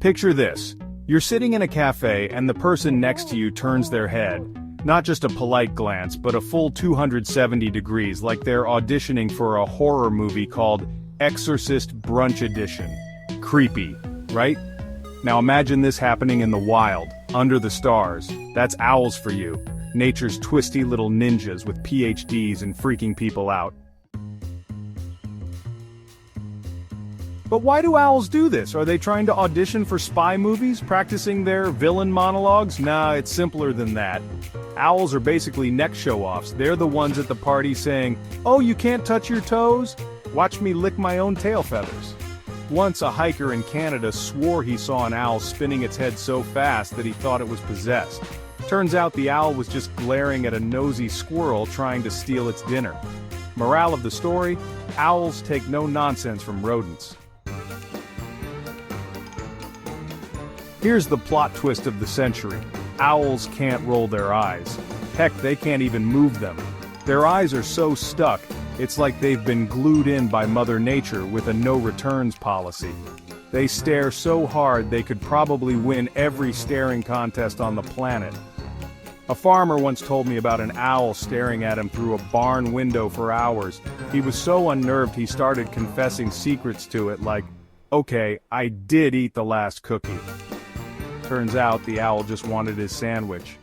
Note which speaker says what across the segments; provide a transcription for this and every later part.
Speaker 1: Picture this. You're sitting in a cafe and the person next to you turns their head. Not just a polite glance, but a full 270 degrees, like they're auditioning for a horror movie called Exorcist Brunch Edition. Creepy, right? Now imagine this happening in the wild, under the stars. That's owls for you. Nature's twisty little ninjas with PhDs and freaking people out. But why do owls do this? Are they trying to audition for spy movies, practicing their villain monologues? Nah, it's simpler than that. Owls are basically neck show-offs. They're the ones at the party saying, "Oh, you can't touch your toes? Watch me lick my own tail feathers." Once a hiker in Canada swore he saw an owl spinning its head so fast that he thought it was possessed. Turns out the owl was just glaring at a nosy squirrel trying to steal its dinner. Morale of the story: owls take no nonsense from rodents. Here's the plot twist of the century. Owls can't roll their eyes. Heck, they can't even move them. Their eyes are so stuck, it's like they've been glued in by Mother Nature with a no-returns policy. They stare so hard they could probably win every staring contest on the planet. A farmer once told me about an owl staring at him through a barn window for hours. He was so unnerved he started confessing secrets to it like, "Okay, I did eat the last cookie." Turns out the owl just wanted his sandwich.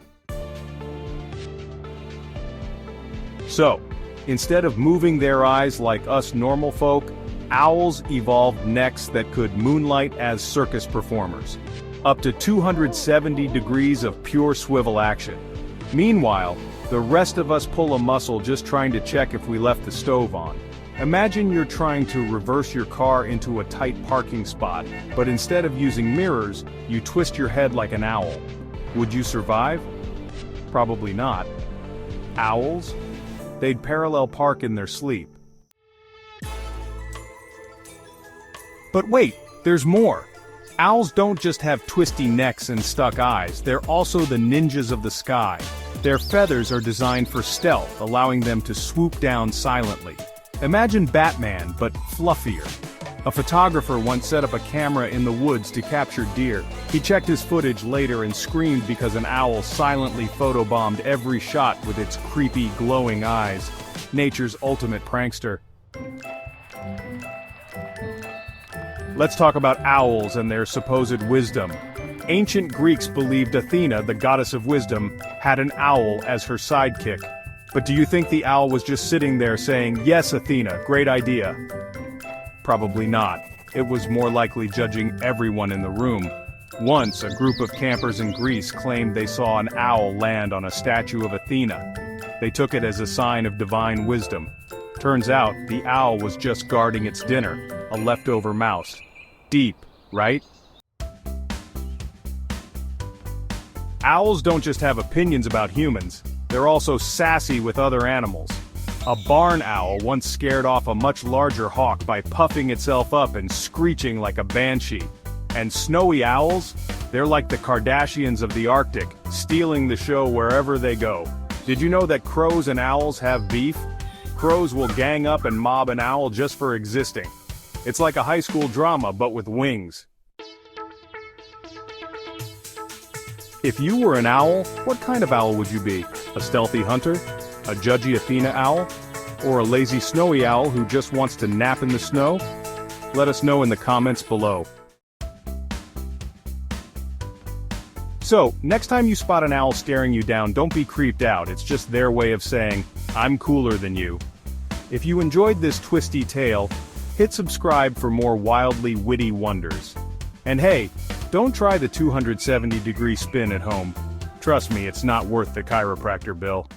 Speaker 1: So, instead of moving their eyes like us normal folk, owls evolved necks that could moonlight as circus performers. Up to 270 degrees of pure swivel action. Meanwhile, the rest of us pull a muscle just trying to check if we left the stove on. Imagine you're trying to reverse your car into a tight parking spot, but instead of using mirrors, you twist your head like an owl. Would you survive? Probably not. Owls? They'd parallel park in their sleep. But wait, there's more. Owls don't just have twisty necks and stuck eyes, they're also the ninjas of the sky. Their feathers are designed for stealth, allowing them to swoop down silently. Imagine Batman, but fluffier. A photographer once set up a camera in the woods to capture deer. He checked his footage later and screamed because an owl silently photobombed every shot with its creepy, glowing eyes. Nature's ultimate prankster. Let's talk about owls and their supposed wisdom. Ancient Greeks believed Athena, the goddess of wisdom, had an owl as her sidekick. But do you think the owl was just sitting there saying, "Yes, Athena, great idea"? Probably not. It was more likely judging everyone in the room. Once, a group of campers in Greece claimed they saw an owl land on a statue of Athena. They took it as a sign of divine wisdom. Turns out, the owl was just guarding its dinner, a leftover mouse. Deep, right? Owls don't just have opinions about humans. They're also sassy with other animals. A barn owl once scared off a much larger hawk by puffing itself up and screeching like a banshee. And snowy owls? They're like the Kardashians of the Arctic, stealing the show wherever they go. Did you know that crows and owls have beef? Crows will gang up and mob an owl just for existing. It's like a high school drama, but with wings. If you were an owl, what kind of owl would you be? A stealthy hunter? A judgy Athena owl? Or a lazy snowy owl who just wants to nap in the snow? Let us know in the comments below. So, next time you spot an owl staring you down, don't be creeped out. It's just their way of saying, "I'm cooler than you." If you enjoyed this twisty tale, hit subscribe for more wildly witty wonders. And hey, don't try the 270-degree spin at home. Trust me, it's not worth the chiropractor bill.